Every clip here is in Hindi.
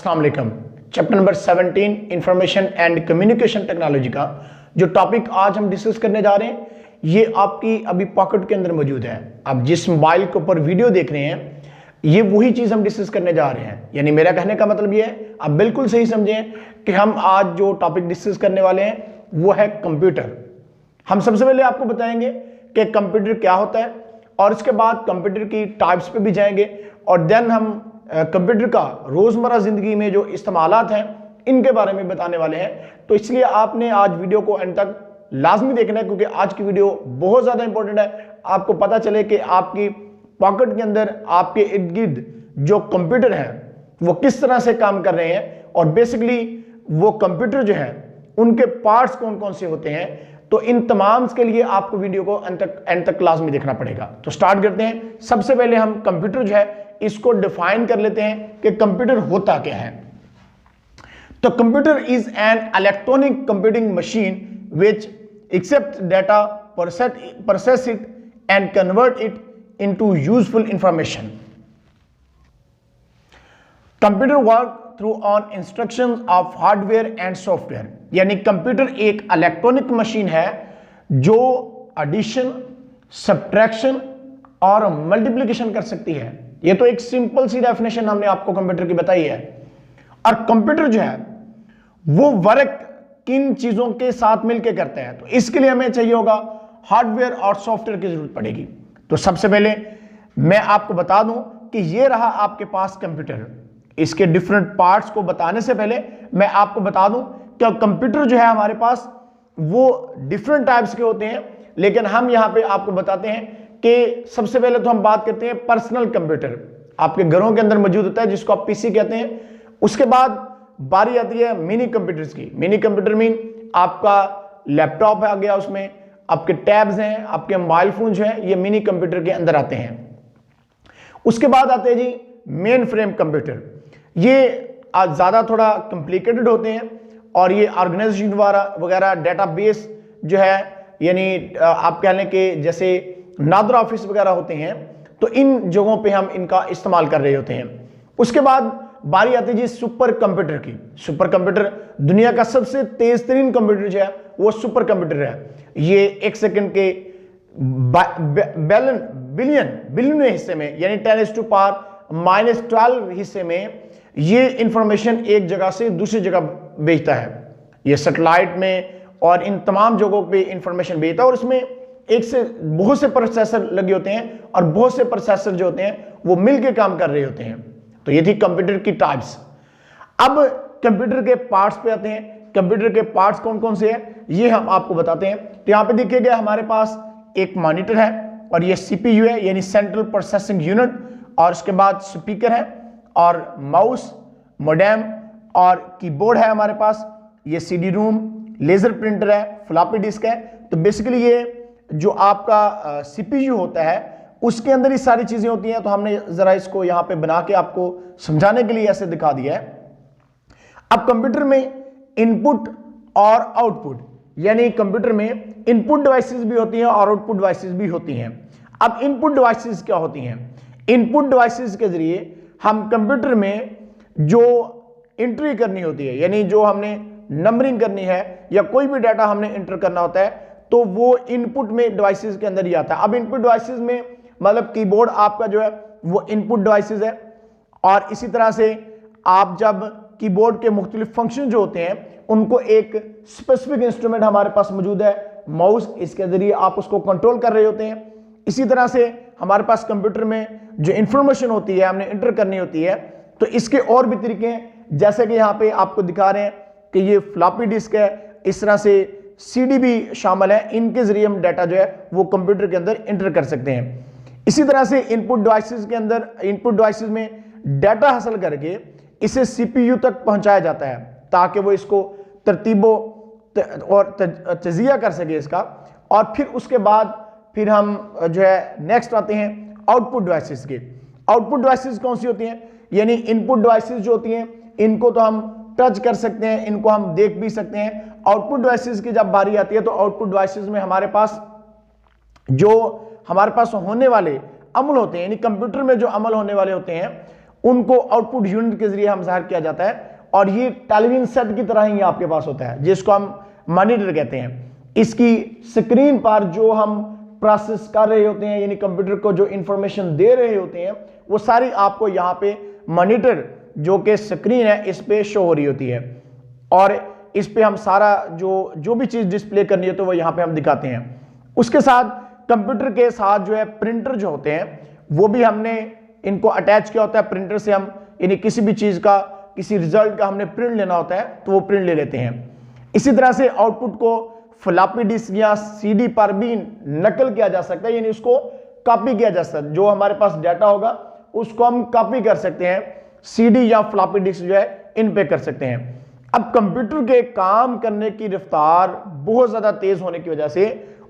अस्सलाम वालेकुम। Chapter number 17 information and communication technology का जो टॉपिक आज हम डिस्कस करने जा रहे हैं ये आपकी अभी पॉकेट के अंदर मौजूद है। आप जिस मोबाइल के ऊपर वीडियो देख रहे हैं ये वही चीज हम डिस्कस करने जा रहे हैं। यानी मेरा कहने का मतलब ये है, आप बिल्कुल सही समझें कि हम आज जो टॉपिक डिस्कस करने वाले हैं वो है कंप्यूटर। हम सबसे पहले आपको बताएंगे कि कंप्यूटर क्या होता है और इसके बाद कंप्यूटर की टाइप्स पे भी जाएंगे और देन हम कंप्यूटर का रोजमर्रा जिंदगी में जो इस्तेमालात हैं इनके बारे में बताने वाले हैं। तो इसलिए आपने आज वीडियो को एंड तक लाजमी देखना है क्योंकि आज की वीडियो बहुत ज्यादा इंपॉर्टेंट है। आपको पता चले कि आपकी पॉकेट के अंदर आपके इर्द गिर्द जो कंप्यूटर है वो किस तरह से काम कर रहे हैं और बेसिकली वो कंप्यूटर जो है उनके पार्ट्स कौन कौन से होते हैं। तो इन तमाम के लिए आपको वीडियो को एंड तक लाजमी देखना पड़ेगा। तो स्टार्ट करते हैं। सबसे पहले हम कंप्यूटर जो है इसको डिफाइन कर लेते हैं कि कंप्यूटर होता क्या है। तो computer is an electronic computing machine which accept data, process it and convert it into useful information. Computer work through on instructions of hardware and software. यानी कंप्यूटर एक इलेक्ट्रॉनिक मशीन है जो एडिशन, सब्ट्रैक्शन और मल्टीप्लिकेशन कर सकती है। ये तो एक सिंपल सी डेफिनेशन हमने आपको कंप्यूटर की बताई है। और कंप्यूटर जो है वो वर्क किन चीजों के साथ मिलकर करता है, तो इसके लिए हमें चाहिए होगा हार्डवेयर और सॉफ्टवेयर की जरूरत पड़ेगी। तो सबसे पहले मैं आपको बता दूं कि ये रहा आपके पास कंप्यूटर। इसके डिफरेंट पार्ट्स को बताने से पहले मैं आपको बता दूं कि कंप्यूटर जो है हमारे पास वो डिफरेंट टाइप्स के होते हैं, लेकिन हम यहां पे आपको बताते हैं कि सबसे पहले तो हम बात करते हैं पर्सनल कंप्यूटर, आपके घरों के अंदर मौजूद होता है जिसको आप पीसी कहते हैं। उसके बाद बारी आती है मिनी कंप्यूटर्स की। मिनी कंप्यूटर मीन आपका लैपटॉप आ गया, उसमें आपके टैब्स हैं, आपके मोबाइल फोन जो है ये मिनी कंप्यूटर के अंदर आते हैं। उसके बाद आते हैं जी मेन फ्रेम कंप्यूटर। ये ज्यादा थोड़ा कॉम्प्लिकेटेड होते हैं और ये ऑर्गेनाइजेशन वगैरह डेटाबेस जो है यानी आप कह लें कि जैसे नादर ऑफिस वगैरह होते हैं तो इन जगहों पे हम इनका इस्तेमाल कर रहे होते हैं। उसके बाद बारी आती है जी सुपर कंप्यूटर की। सुपर कंप्यूटर दुनिया का सबसे तेज तरीन कंप्यूटर जो है वो सुपर कंप्यूटर है। ये एक सेकंड के बिलियन हिस्से में यानी 10⁻⁻12 हिस्से में ये इंफॉर्मेशन एक जगह से दूसरी जगह भेजता है। ये सैटेलाइट में और इन तमाम जगहों पे इंफॉर्मेशन भेजता है और इसमें एक से बहुत से प्रोसेसर लगे होते हैं और बहुत से प्रोसेसर जो होते हैं वो मिलकर काम कर रहे होते हैं। तो ये थी कंप्यूटर की टाइप्स। अब कंप्यूटर के पार्ट्स पे आते हैं। कंप्यूटर के पार्ट्स कौन कौन से हैं ये हम आपको बताते हैं। तो यहां पे देखिएगा हमारे पास एक मॉनिटर है और ये सीपीयू है यानी सेंट्रल प्रोसेसिंग यूनिट, और उसके बाद स्पीकर है और माउस, मोडेम और कीबोर्ड है हमारे पास। ये सीडी रोम, लेजर प्रिंटर है, फ्लॉपी डिस्क है। तो बेसिकली ये जो आपका सीपीयू होता है उसके अंदर ही सारी चीजें होती हैं। तो हमने जरा इसको यहां पे बना के आपको समझाने के लिए ऐसे दिखा दिया है। अब कंप्यूटर में इनपुट और आउटपुट, यानी कंप्यूटर में इनपुट डिवाइसेस भी होती हैं और आउटपुट डिवाइसेस भी होती हैं। अब इनपुट डिवाइसेस क्या होती हैं? इनपुट डिवाइसेस के जरिए हम कंप्यूटर में जो एंट्री करनी होती है यानी जो हमने नंबरिंग करनी है या कोई भी डाटा हमने एंटर करना होता है तो वो इनपुट में डिवाइसेस के अंदर ही आता है। अब इनपुट डिवाइसेस में मतलब कीबोर्ड आपका जो है वो इनपुट डिवाइसेस है और इसी तरह से आप जब कीबोर्ड के मुख्तलिफ फंक्शन जो होते हैं उनको एक स्पेसिफिक इंस्ट्रूमेंट हमारे पास मौजूद है माउस, इसके जरिए आप उसको कंट्रोल कर रहे होते हैं। इसी तरह से हमारे पास कंप्यूटर में जो इंफॉर्मेशन होती है हमने एंटर करनी होती है तो इसके और भी तरीके हैं, जैसे कि यहाँ पे आपको दिखा रहे हैं कि ये फ्लॉपी डिस्क है, इस तरह से सीडी भी शामिल है। इनके जरिए हम डाटा जो है वो कंप्यूटर के अंदर एंटर कर सकते हैं। इसी तरह से इनपुट डिवाइसेस के अंदर इनपुट डिवाइसेस में डाटा हासिल करके इसे सीपीयू तक पहुंचाया जाता है ताकि वो इसको तरतीबो और तजिया कर सके इसका। और फिर उसके बाद फिर हम जो है नेक्स्ट आते हैं आउटपुट डिवाइसेस के। आउटपुट डिवाइसेस कौन सी होती हैं? यानी इनपुट डिवाइसेस जो होती हैं इनको तो हम टच कर सकते हैं, इनको हम देख भी सकते हैं। आउटपुट डिवाइसेस की जब बारी आती है तो आउटपुट डिवाइसेस में हमारे पास होने वाले अमल होते हैं यानी कंप्यूटर में जो अमल होने वाले होते हैं उनको आउटपुट यूनिट के जरिए हम जाहिर किया जाता है। और ये टेलीविजन सेट की तरह ही आपके पास होता है, जिसको हम मॉनिटर कहते हैं। इसकी स्क्रीन पर जो हम प्रोसेस कर रहे होते हैं, यानी कंप्यूटर को जो इंफॉर्मेशन दे रहे होते हैं, वो सारी आपको यहाँ पे मॉनिटर जो कि स्क्रीन है इस पे शो हो रही होती है। और इस पे हम सारा जो भी चीज डिस्प्ले करनी है तो वो यहाँ पे हम दिखाते हैं। उसके साथ कंप्यूटर के साथ जो है प्रिंटर जो होते हैं वो भी हमने इनको अटैच किया होता है। प्रिंटर से हम यानी किसी भी चीज का, किसी रिजल्ट का हमने प्रिंट लेना होता है तो वो प्रिंट ले लेते हैं। इसी तरह से आउटपुट को फ्लॉपी डिस्क या सीडी पर भी नकल किया जा सकता है, यानी उसको कॉपी किया जा सकता है। जो हमारे पास डाटा होगा उसको हम कॉपी कर सकते हैं, सीडी या फ्लॉपी डिस्क जो है इन पे कर सकते हैं। अब कंप्यूटर के काम करने की रफ्तार बहुत ज्यादा तेज होने की वजह से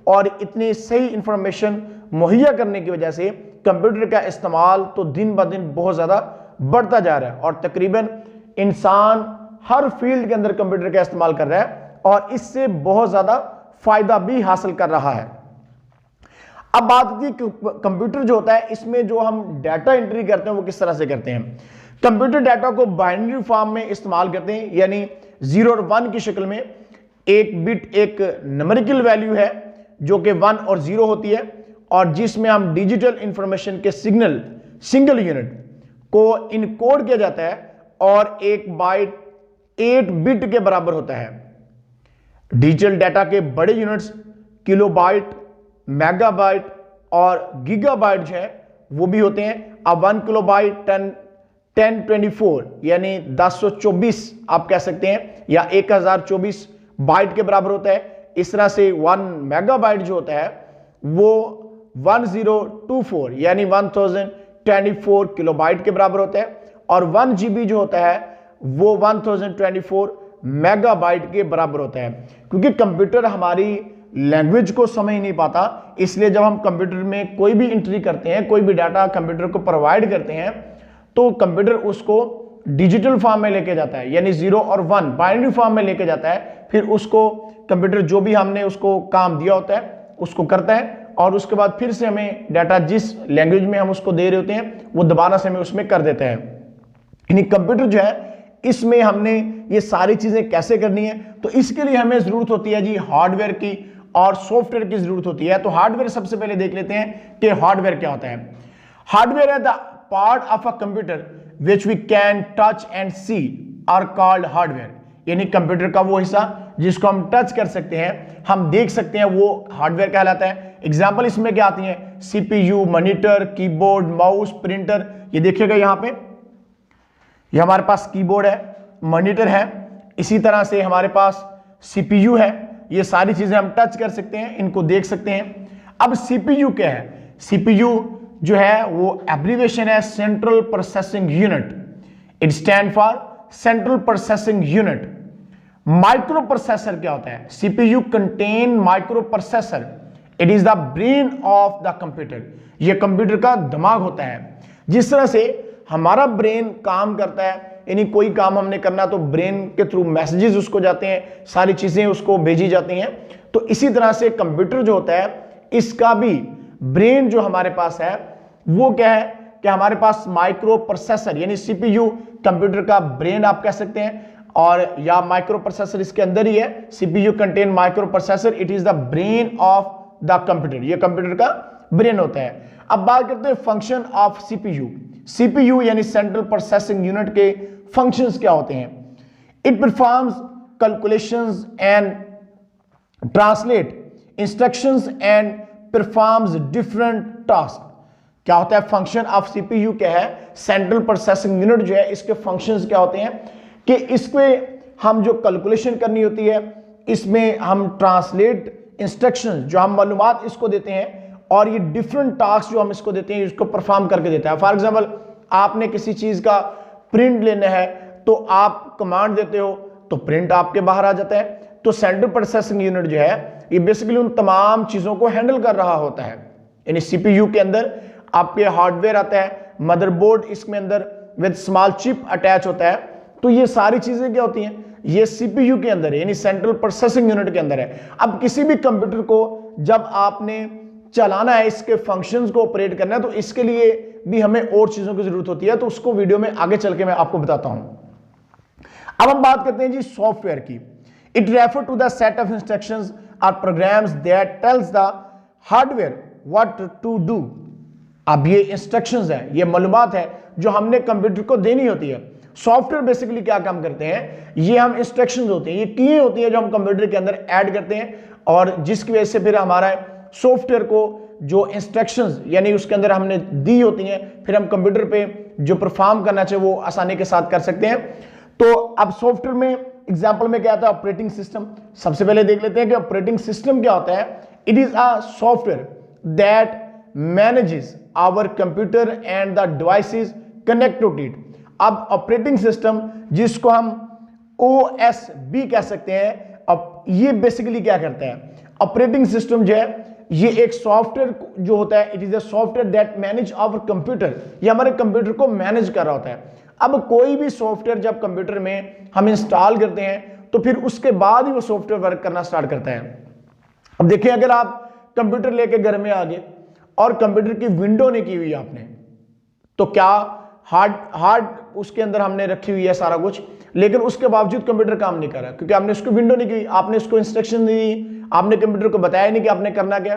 और इतनी सही इंफॉर्मेशन मुहैया करने की वजह से कंप्यूटर का इस्तेमाल तो दिन ब दिन बहुत ज्यादा बढ़ता जा रहा है और तकरीबन इंसान हर फील्ड के अंदर कंप्यूटर का इस्तेमाल कर रहा है और इससे बहुत ज्यादा फायदा भी हासिल कर रहा है। अब बात होती है कंप्यूटर जो होता है इसमें जो हम डाटा एंट्री करते हैं वो किस तरह से करते हैं। कंप्यूटर डाटा को बाइनरी फॉर्म में इस्तेमाल करते हैं, यानी 0 और 1 की शक्ल में। एक बिट एक न्यूमेरिकल वैल्यू है जो कि 1 और 0 होती है और जिसमें हम डिजिटल इंफॉर्मेशन के सिंगल यूनिट को इनकोड किया जाता है और एक बाइट 8 बिट के बराबर होता है। डिजिटल डाटा के बड़े यूनिट्स किलोबाइट, मेगाबाइट और गीगाबाइट जो है वो भी होते हैं। अब 1 किलोबाइट 1024 यानी 1024 आप कह सकते हैं या 1024 बाइट के बराबर होता है। इस तरह से 1 मेगाबाइट जो होता है वो 1024 यानी 1024 किलोबाइट के बराबर होता है और 1 GB जो होता है वो 1024 मेगाबाइट के बराबर होता है। क्योंकि कंप्यूटर हमारी लैंग्वेज को समझ नहीं पाता, इसलिए जब हम कंप्यूटर में कोई भी एंट्री करते हैं, कोई भी डाटा कंप्यूटर को प्रोवाइड करते हैं तो कंप्यूटर उसको डिजिटल फॉर्म में लेके जाता है, यानी 0 और 1 बाइनरी फॉर्म में लेके जाता है। फिर उसको कंप्यूटर जो भी हमने उसको काम दिया होता है उसको करता है और उसके बाद फिर से हमें डाटा जिस लैंग्वेज में हम उसको दे रहे होते हैं वो दोबारा से हमें उसमें कर देता है। यानी कंप्यूटर जो है इसमें हमने ये सारी चीजें कैसे करनी है, तो इसके लिए हमें जरूरत होती है जी हार्डवेयर की और सॉफ्टवेयर की जरूरत होती है। तो हार्डवेयर सबसे पहले देख लेते हैं कि हार्डवेयर क्या होता है। हार्डवेयर है the part of a computer which we can touch and see are called hardware, यानी कंप्यूटर का वो हिस्सा जिसको हम टच कर सकते हैं, हम देख सकते हैं, वो हार्डवेयर कहलाता है। एग्जांपल इसमें क्या आती है, CPU, monitor, keyboard, mouse, printer. ये देखिएगा यहाँ पे ये हमारे पास कीबोर्ड है, मॉनिटर है, इसी तरह से हमारे पास सीपीयू है। ये सारी चीजें हम टच कर सकते हैं, इनको देख सकते हैं। अब सीपीयू क्या है? सीपीयू जो है वो एब्रिविएशन है central processing unit. It stand for central processing unit. Micro processor क्या होता है? CPU contain micro processor. It is the brain of the computer. ये कंप्यूटर का दिमाग होता है। जिस तरह से हमारा ब्रेन काम करता है, यानी कोई काम हमने करना तो ब्रेन के थ्रू मैसेजेस उसको जाते हैं, सारी चीजें उसको भेजी जाती हैं, तो इसी तरह से कंप्यूटर जो होता है इसका भी ब्रेन जो हमारे पास है वो क्या है कि हमारे पास माइक्रो प्रोसेसर यानी सीपीयू कंप्यूटर का ब्रेन आप कह सकते हैं, और या माइक्रो प्रोसेसर इसके अंदर ही है। CPU contain micro processor, it is the brain of the computer. ये कंप्यूटर का ब्रेन होता है। अब बात करते हैं फंक्शन ऑफ सीपीयू। सीपीयू यानी सेंट्रल प्रोसेसिंग यूनिट के फंक्शंस क्या होते हैं? It performs calculations and translate instructions and performs different task. क्या होता है फंक्शन ऑफ सीपीयू? क्या है? सेंट्रल प्रोसेसिंग यूनिट जो है इसके फंक्शंस क्या होते हैं कि इसमें हम जो कैलकुलेशन करनी होती है, इसमें हम ट्रांसलेट इंस्ट्रक्शंस जो हम मालूमात इसको देते हैं और ये डिफरेंट टास्क जो हम इसको देते हैं इसको परफॉर्म करके देता है। फॉर एग्जांपल आपने किसी चीज का प्रिंट लेना है तो आप कमांड देते हो तो प्रिंट आपके बाहर आ जाता है। तो सेंट्रल प्रोसेसिंग यूनिट जो है ये बेसिकली उन तमाम चीजों को हैंडल कर रहा होता है। यानी सीपीयू के अंदर आपके हार्डवेयर आता है, मदरबोर्ड इसमें अंदर विद स्मॉल चिप अटैच होता है। तो ये सारी चीजें क्या होती हैं? ये सीपीयू के अंदर है, यानी सेंट्रल प्रोसेसिंग यूनिट के अंदर है। अब किसी भी कंप्यूटर को जब आपने चलाना है, इसके फंक्शंस को ऑपरेट करना है, तो इसके लिए भी हमें और चीजों की जरूरत होती है, तो उसको वीडियो में आगे चल के मैं आपको बताता हूं। अब हम बात करते हैं जी सॉफ्टवेयर की। It refer to the set of instructions और programs that tells the hardware what to do. अब ये इंस्ट्रक्शंस है, ये मालूमात है जो हमने कंप्यूटर को देनी होती है। सॉफ्टवेयर बेसिकली क्या काम करते हैं, ये हम इंस्ट्रक्शंस होते हैं, ये कीज़ होती है जो हम कंप्यूटर के अंदर ऐड करते हैं, और जिसकी वजह से फिर हमारा सॉफ्टवेयर को जो इंस्ट्रक्शंस यानी उसके अंदर हमने दी होती हैं, फिर हम कंप्यूटर पे जो परफॉर्म करना चाहिए वो आसानी के साथ कर सकते हैं। तो अब सॉफ्टवेयर में एग्जांपल में क्या आता है, ऑपरेटिंग सिस्टम। सबसे पहले देख लेते हैं कि ऑपरेटिंग सिस्टम क्या होता है। It is a software that manages our computer and the devices connected to it. अब ऑपरेटिंग सिस्टम जिसको हम OS भी कह सकते हैं, अब ये बेसिकली क्या करता है, ऑपरेटिंग सिस्टम जो है ये एक सॉफ्टवेयर जो होता है, it is a software that manage our computer, ये हमारे कंप्यूटर को मैनेज कर रहा होता है। अब कोई भी सॉफ्टवेयर जब कंप्यूटर में हम इंस्टॉल करते हैं तो फिर उसके बाद ही वो सॉफ्टवेयर वर्क करना स्टार्ट करता है। अब देखिए, अगर आप कंप्यूटर लेके घर में आ गए और कंप्यूटर की विंडो नहीं की हुई आपने, तो क्या हार्ड उसके अंदर हमने रखी हुई है सारा कुछ, लेकिन उसके बावजूद कंप्यूटर काम नहीं कर रहा क्योंकि आपने उसको विंडो नहीं की, आपने उसको इंस्ट्रक्शन नहीं दी, आपने कंप्यूटर को बताया नहीं कि आपने करना क्या।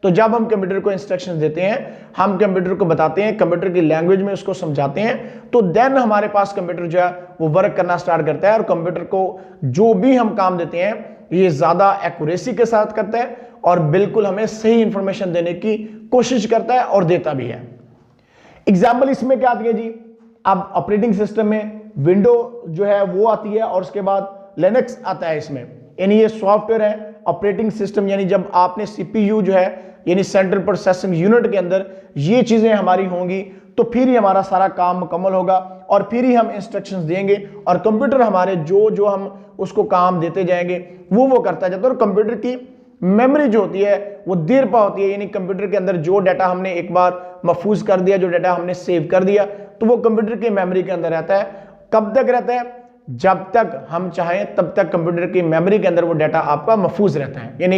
तो जब हम कंप्यूटर को इंस्ट्रक्शन देते हैं, हम कंप्यूटर को बताते हैं, कंप्यूटर की लैंग्वेज में उसको समझाते हैं, तो देन हमारे पास कंप्यूटर जो है वो वर्क करना स्टार्ट करता है, और कंप्यूटर को जो भी हम काम देते हैं ये ज्यादा एक्यूरेसी के साथ करता है और बिल्कुल हमें सही इंफॉर्मेशन देने की कोशिश करता है और देता भी है। एग्जाम्पल इसमें क्या आती है जी, अब ऑपरेटिंग सिस्टम में विंडो जो है वो आती है और उसके बाद लिनक्स आता है इसमें, यानी ये सॉफ्टवेयर है। ऑपरेटिंग सिस्टम यानी जब आपने CPU जो है यानी सेंट्रल प्रोसेसिंग यूनिट के अंदर ये चीजें हमारी होंगी तो फिर ही हमारा सारा काम मुकम्मल होगा और फिर ही हम इंस्ट्रक्शंस देंगे और कंप्यूटर हमारे जो हम उसको काम देते जाएंगे वो करता जाता है। और कंप्यूटर की मेमोरी जो होती है वो देर पा होती है, यानी कंप्यूटर के अंदर जो डाटा हमने एक बार महफूज कर दिया, जो डाटा हमने सेव कर दिया, तो वो कंप्यूटर की मेमोरी के अंदर रहता है। कब तक रहता है, जब तक हम चाहें तब तक कंप्यूटर की मेमोरी के अंदर वो डाटा आपका महफूज रहता है, यानी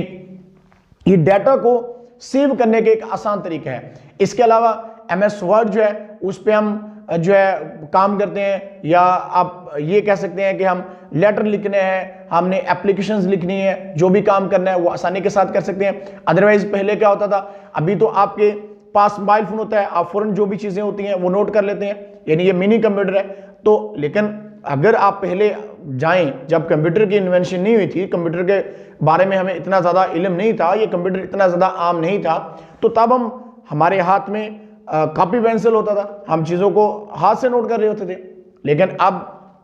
ये डाटा को सेव करने के एक आसान तरीका है। इसके अलावा MS वर्ड जो है उस पर हम जो है काम करते हैं, या आप ये कह सकते हैं कि हम लेटर लिखने हैं, हमने एप्लीकेशंस लिखनी है, जो भी काम करना है वो आसानी के साथ कर सकते हैं। अदरवाइज पहले क्या होता था, अभी तो आपके पास मोबाइल फोन होता है, आप फौरन जो भी चीजें होती हैं वो नोट कर लेते हैं, यानी ये मिनी कंप्यूटर है। तो लेकिन अगर आप पहले जाएं, जब कंप्यूटर की इन्वेंशन नहीं हुई थी, कंप्यूटर के बारे में हमें इतना ज्यादा इल्म नहीं था, ये कंप्यूटर इतना ज्यादा आम नहीं था, तो तब हमारे हाथ में कॉपी पेंसिल होता था, हम चीजों को हाथ से नोट कर रहे होते थे। लेकिन अब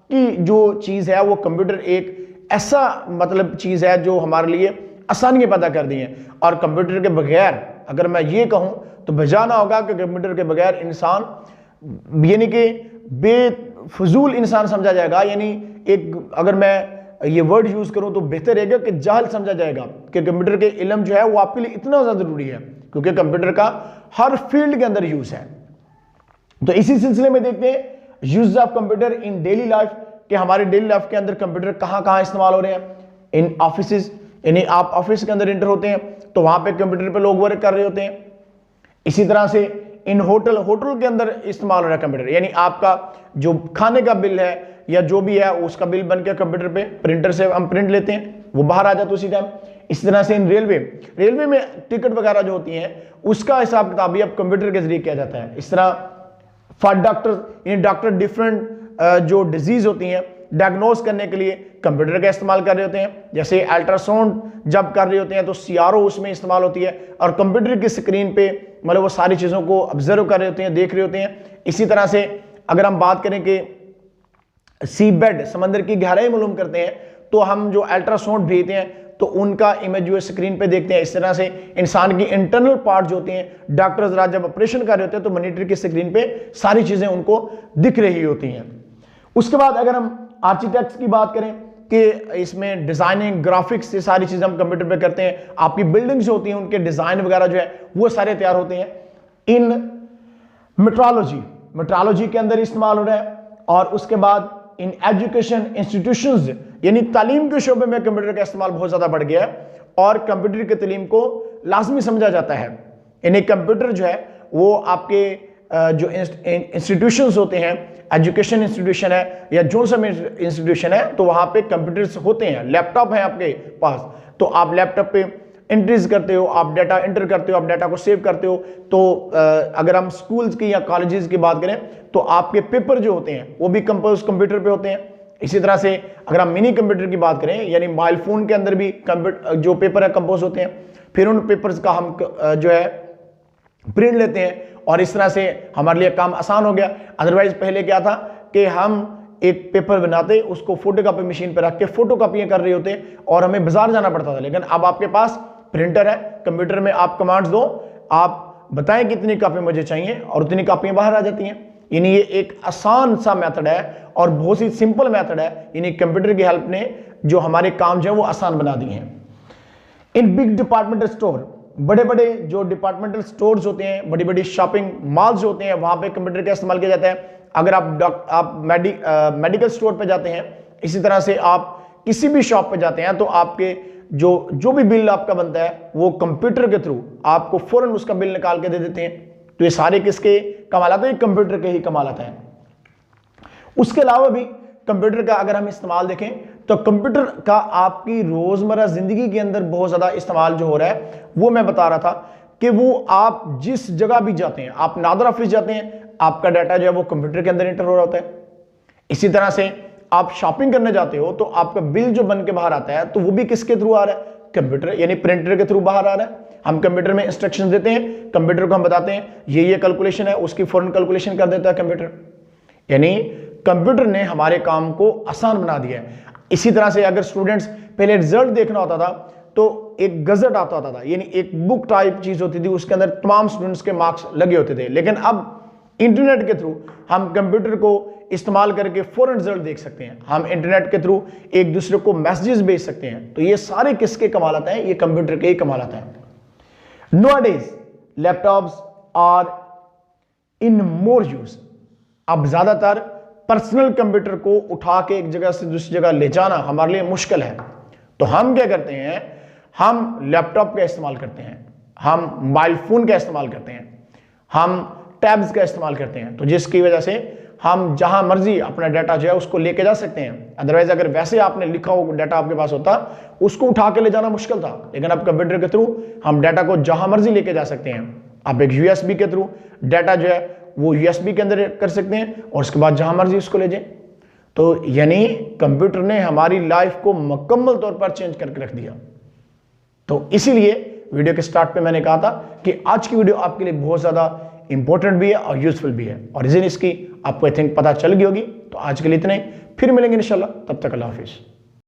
की जो चीज है वो कंप्यूटर एक ऐसा मतलब चीज है जो हमारे लिए आसानियां पैदा कर दी हैं, और कंप्यूटर के बगैर अगर मैं ये कहूं तो बजाना होगा कि कंप्यूटर के बगैर इंसान यानी कि बेफजूल इंसान समझा जाएगा, यानी एक अगर मैं ये वर्ड यूज करूं तो बेहतर रहेगा कि जाहिल समझा जाएगा कि कंप्यूटर के इल्म जो है वो आपके लिए इतना ज्यादा जरूरी है, क्योंकि कंप्यूटर का हर फील्ड के अंदर यूज है। तो इसी सिलसिले में देखते हैं use of computer in daily life, कि हमारे डेली लाइफ के अंदर कंप्यूटर कहां कहां इस्तेमाल हो रहे हैं। इन ऑफिस, यानी आप ऑफिस के अंदर इंटर होते हैं तो वहां पे कंप्यूटर पे लोग वर्क कर रहे होते हैं। इसी तरह से इन होटल के अंदर इस्तेमाल हो रहा है कंप्यूटर, यानी आपका जो खाने का बिल है या जो भी है उसका बिल बन के कंप्यूटर पे प्रिंटर से हम प्रिंट लेते हैं, वो बाहर आ जाता है उसी टाइम। इस तरह से इन रेलवे में टिकट वगैरह जो होती हैं उसका हिसाब किताब भी अब कंप्यूटर के जरिए किया जाता है। इस तरह फॉर डॉक्टर डिफरेंट जो डिजीज होती हैं डायग्नोज करने के लिए कंप्यूटर का इस्तेमाल कर रहे होते हैं। जैसे अल्ट्रासाउंड जब कर रहे होते हैं तो CRO उसमें इस्तेमाल होती है, और कंप्यूटर की स्क्रीन पे मतलब वो सारी चीज़ों को ऑब्जर्व कर रहे होते हैं, देख रहे होते हैं। इसी तरह से अगर हम बात करें कि सी बेड समंदर की गहराई मालूम करते हैं तो हम जो अल्ट्रासाउंड भेजते हैं तो उनका इमेज जो है स्क्रीन पे देखते हैं। इस तरह से इंसान की इंटरनल पार्ट जो होती हैं डॉक्टर्स जब ऑपरेशन कर रहे होते हैं तो मॉनिटर की स्क्रीन पे सारी चीजें उनको दिख रही होती हैं। उसके बाद अगर हम आर्किटेक्ट्स की बात करें कि इसमें डिजाइनिंग ग्राफिक्स ये सारी चीजें हम कंप्यूटर पे करते हैं। आपकी बिल्डिंग्स जो होती हैं उनके डिजाइन वगैरह जो है वो सारे तैयार होते हैं। इन मेट्रोलॉजी के अंदर इस्तेमाल हो रहा है। और उसके बाद इन एजुकेशन इंस्टीट्यूशंस यानी तालीम के शोबे में कंप्यूटर का इस्तेमाल बहुत ज्यादा बढ़ गया है और कंप्यूटर की तालीम को लाजमी समझा जाता है। यानी कंप्यूटर जो है वो आपके जो इंस्टीट्यूशंस होते हैं, एजुकेशन इंस्टीट्यूशन है या जो सब इंस्टीट्यूशन है, तो वहां पे कंप्यूटर्स होते हैं, लैपटॉप है आपके पास, तो आप लैपटॉप पे एंट्रीज करते हो, आप डाटा एंटर करते हो, आप डाटा को सेव करते हो। तो अगर हम स्कूल्स की या कॉलेजेस की बात करें तो आपके पेपर जो होते हैं वो भी कंपोज कंप्यूटर पे होते हैं। इसी तरह से अगर हम मिनी कंप्यूटर की बात करें, यानी मोबाइल फोन के अंदर भी कंप्यूटर जो पेपर है कंपोज होते हैं, फिर उन पेपर्स का हम जो है प्रिंट लेते हैं और इस तरह से हमारे लिए काम आसान हो गया। अदरवाइज पहले क्या था कि हम एक पेपर बनाते, उसको फोटोकॉपी मशीन पर रख के फोटोकॉपियां कर रहे होते और हमें बाजार जाना पड़ता था। लेकिन अब आपके पास प्रिंटर है, कंप्यूटर में आप कमांड्स दो, आप बताएं कितनी कापी मुझे चाहिए और उतनी कापियां बाहर आ जाती हैं। यानी ये एक आसान सा मेथड है और बहुत ही सिंपल मेथड है। यानी कंप्यूटर की हेल्प ने जो हमारे काम जो है वो आसान बना दिए हैं। इन बिग डिपार्टमेंटल स्टोर, बड़े बड़े जो डिपार्टमेंटल स्टोर्स होते हैं, बड़ी बड़ी शॉपिंग मॉल्स होते हैं, वहां पे कंप्यूटर का इस्तेमाल किया जाता है। अगर आप मेडिकल स्टोर पे जाते हैं, इसी तरह से आप किसी भी शॉप पे जाते हैं, तो आपके जो भी बिल आपका बनता है वो कंप्यूटर के थ्रू आपको फौरन उसका बिल निकाल के दे देते हैं। तो ये सारे किसके कमालात हैं? कंप्यूटर के ही कमालात हैं। उसके अलावा भी कंप्यूटर का अगर हम इस्तेमाल देखें तो कंप्यूटर का आपकी रोजमर्रा जिंदगी के अंदर बहुत ज्यादा इस्तेमाल जो हो रहा है, वो मैं बता रहा था कि वो आप जिस जगह भी जाते हैं, आप नादर ऑफिस जाते हैं, आपका डाटा जो है वो कंप्यूटर के अंदर एंटर हो रहा होता है। इसी तरह से आप शॉपिंग करने जाते हो तो आपका बिल जो बन के बाहर आता है, तो वो भी किसके थ्रू आ रहा है? कंप्यूटर यानी प्रिंटर के थ्रू बाहर आ रहा है। हम कंप्यूटर में इंस्ट्रक्शंस देते हैं, कंप्यूटर को हम बताते हैं ये कैलकुलेशन है, उसकी फौरन कैलकुलेशन कर देता है कंप्यूटर। यानी कंप्यूटर ने हमारे काम को आसान बना दिया है। इसी तरह से अगर स्टूडेंट्स पहले रिजल्ट देखना होता था तो एक गजट आता था, यानी एक बुक टाइप चीज होती थी, उसके अंदर तमाम स्टूडेंट्स के मार्क्स लगे होते थे। लेकिन अब इंटरनेट के थ्रू हम कंप्यूटर को इस्तेमाल करके फौरन रिजल्ट देख सकते हैं। हम इंटरनेट के थ्रू एक दूसरे को मैसेजेस भेज सकते हैं। तो ये सारे किसके कमालात हैं? ये कंप्यूटर के ही कमालात हैं। Nowadays, laptops are in more use. अब ज्यादातर पर्सनल कंप्यूटर को उठा के एक जगह से दूसरी जगह ले जाना हमारे लिए मुश्किल है। तो हम क्या करते हैं? हम लैपटॉप का इस्तेमाल करते हैं, हम मोबाइल फोन का इस्तेमाल करते हैं, हम टैब्स का इस्तेमाल करते हैं। तो जिसकी वजह से हम जहां मर्जी अपना डाटा जो है उसको लेके जा सकते हैं। अदरवाइज अगर वैसे आपने लिखा हो डाटा आपके पास होता, उसको उठा के ले जाना मुश्किल था। लेकिन अब कंप्यूटर के थ्रू हम डाटा को जहां मर्जी लेके जा सकते हैं। आप एक यूएसबी के थ्रू डाटा जो है वो यूएसबी के अंदर कर सकते हैं और उसके बाद जहां मर्जी उसको ले जाए। तो यानी कंप्यूटर ने हमारी लाइफ को मुकम्मल तौर पर चेंज करके रख दिया। तो इसीलिए वीडियो के स्टार्ट पे मैंने कहा था कि आज की वीडियो आपके लिए बहुत ज्यादा इंपॉर्टेंट भी है और यूजफुल भी है, और रीजन इसकी आपको आई थिंक पता चल गई होगी। तो आज के लिए इतने ही, फिर मिलेंगे इंशाल्लाह, तब तक अल्लाह हाफिज।